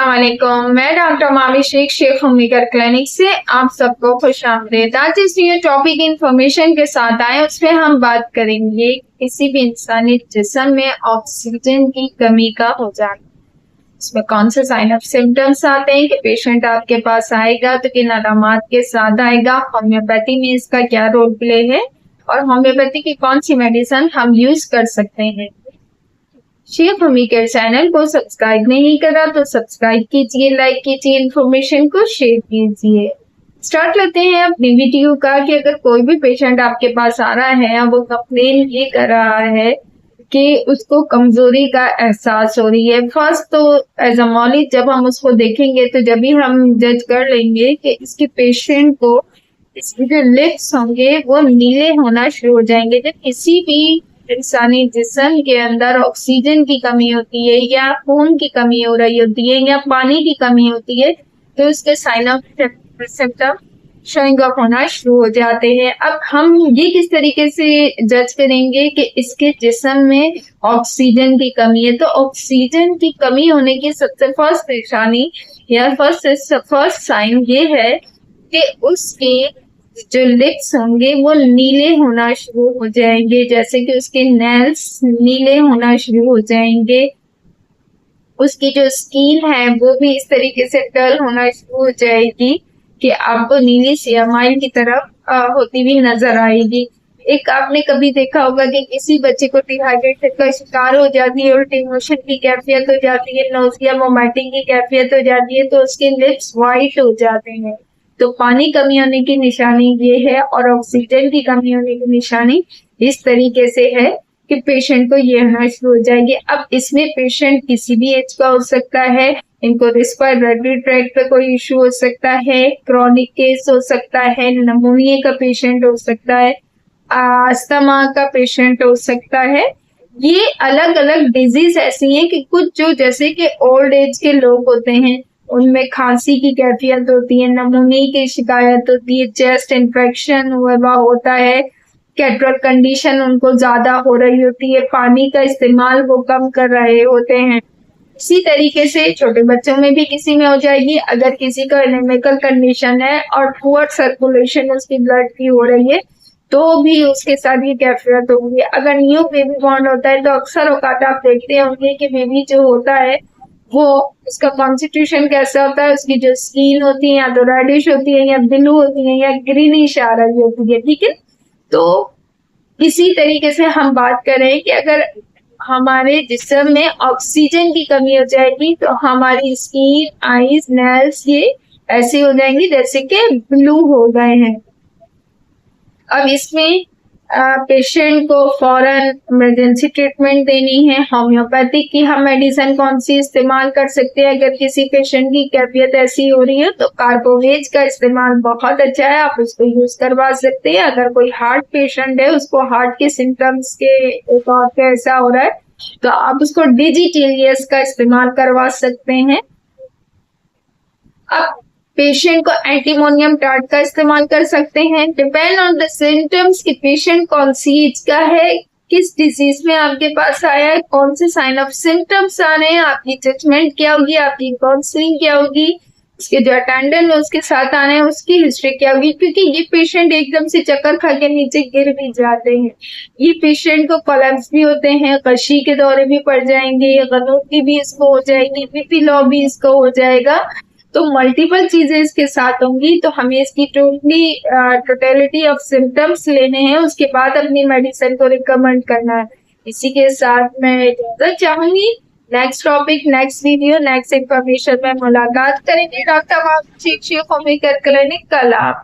अस्सलामुअलैकुम। मैं doctor Mavi Shaikh homemaker clinic से आप सबको खुश आमदीद। आज इस न्यू टॉपिक इंफॉर्मेशन के साथ आए, उसमें हम बात करेंगे किसी भी इंसानी जिस्म में ऑक्सीजन की कमी का हो जाना। इसमें कौन से साइन ऑफ सिम्टम्स आते हैं कि पेशेंट आपके पास आएगा तो किन अलामात के साथ आएगा, होम्योपैथी में इसका क्या रोल प्ले है और होम्योपैथी की कौन सी मेडिसिन हम यूज कर सकते हैं। शेख होममेकर चैनल को सब्सक्राइब नहीं करा तो सब्सक्राइब कीजिए, लाइक कीजिए, इन्फॉर्मेशन को शेयर कीजिए। स्टार्ट करते हैं अपनी वीडियो का कि अगर कोई भी पेशेंट आपके पास आ रहा है, वो कंप्लेन ये कर रहा है कि उसको कमजोरी का एहसास हो रही है। फर्स्ट तो एज अ मौलिक जब हम उसको देखेंगे तो जब भी हम जज कर लेंगे कि इसके पेशेंट को इसके जो लिप्स होंगे वो नीले होना शुरू हो जाएंगे। जब किसी भी इंसानी जिस्म के अंदर ऑक्सीजन की कमी होती है या खून की कमी हो रही होती है या पानी की कमी होती है तो उसके sign of symptom showing up होना शुरू हो जाते हैं। अब हम ये किस तरीके से जज करेंगे कि इसके जिस्म में ऑक्सीजन की कमी है, तो ऑक्सीजन की कमी होने की सबसे फर्स्ट निशानी या फर्स्ट साइन ये है कि उसके जो लिप्स होंगे वो नीले होना शुरू हो जाएंगे, जैसे कि उसके नेल्स नीले होना शुरू हो जाएंगे। उसकी जो स्किन है वो भी इस तरीके से डल होना शुरू हो जाएगी कि आपको नीली सियामाई की तरफ होती हुई नजर आएगी। एक आपने कभी देखा होगा कि किसी बच्चे को डिहाइड्रेशन का शिकार हो जाती है, उल्टी मोशन की कैफियत हो जाती है, नोजिया वोमिटिंग की कैफियत हो जाती है, तो उसके लिप्स वाइट हो जाते हैं। तो पानी कमी होने की निशानी ये है और ऑक्सीजन की कमी होने की निशानी इस तरीके से है कि पेशेंट को ये होना शुरू हो जाएगी। अब इसमें पेशेंट किसी भी एज का हो सकता है, इनको रेस्पिरेटरी ट्रैक्ट पे कोई इशू हो सकता है, क्रॉनिक केस हो सकता है, निमोनिया का पेशेंट हो सकता है, अस्थमा का पेशेंट हो सकता है। ये अलग अलग डिजीज ऐसी हैं कि कुछ जो जैसे कि ओल्ड एज के लोग होते हैं उनमें खांसी की कैफियत होती है, निमोनिया की शिकायत होती है, चेस्ट इन्फेक्शन हुआ होता है, कैटरेक्ट कंडीशन उनको ज्यादा हो रही होती है, पानी का इस्तेमाल वो कम कर रहे होते हैं। इसी तरीके से छोटे बच्चों में भी किसी में हो जाएगी। अगर किसी का एनीमिकल कंडीशन है और पुअर सर्कुलेशन उसकी ब्लड की हो रही है तो भी उसके साथ ये कैफियत होगी। अगर न्यू बेबी बॉर्न होता है तो अक्सर औकात आप देखते होंगे कि बेबी जो होता है वो उसका कॉन्स्टिट्यूशन कैसा होता है, उसकी जो स्किन होती है या तो रेडिश होती है या ब्लू होती है या ग्रीनिश आ रही होती है, ठीक है। तो इसी तरीके से हम बात करें कि अगर हमारे जिस्म में ऑक्सीजन की कमी हो जाएगी तो हमारी स्किन, आईज, नेल्स ये ऐसे हो जाएंगी जैसे कि ब्लू हो गए हैं। अब इसमें पेशेंट को फौरन इमरजेंसी ट्रीटमेंट देनी है। होम्योपैथिक की हम मेडिसिन कौन सी इस्तेमाल कर सकते हैं अगर किसी पेशेंट की कैफियत ऐसी हो रही है तो कार्बोवेज का इस्तेमाल बहुत अच्छा है, आप उसको यूज करवा सकते हैं। अगर कोई हार्ट पेशेंट है, उसको हार्ट के सिम्टम्स के तौर पे ऐसा हो रहा है तो आप उसको डिजिटेलियस का इस्तेमाल करवा सकते हैं। अब पेशेंट को एंटीमोनियम टार्ट का इस्तेमाल कर सकते हैं। डिपेंड ऑन द सिम्टम्स कि पेशेंट कौन सी एज का है, किस डिजीज में आपके पास आया है, कौन से साइन ऑफ सिम्टम्स आ रहे हैं, आपकी जजमेंट क्या होगी, आपकी काउंसलिंग क्या होगी, उसके जो अटेंडेंट है उसके साथ आने हैं उसकी हिस्ट्री क्या होगी। क्योंकि ये पेशेंट एकदम से चक्कर खा के नीचे गिर भी जाते हैं, ये पेशेंट को कोलैप्स भी होते हैं, कशी के दौरे भी पड़ जाएंगे, गलौटी भी इसको हो जाएगी, बीपी लो भी इसको हो जाएगा। तो मल्टीपल चीजें इसके साथ होंगी, तो हमें इसकी टोटलिटी ऑफ सिम्टम्स लेने हैं, उसके बाद अपनी मेडिसिन को रिकमेंड करना है। इसी के साथ मैं इजाजत चाहूंगी। Next topic, next video, next information में मुलाकात करेंगे। डॉक्टर शेख होममेकर क्लिनिक, कल आप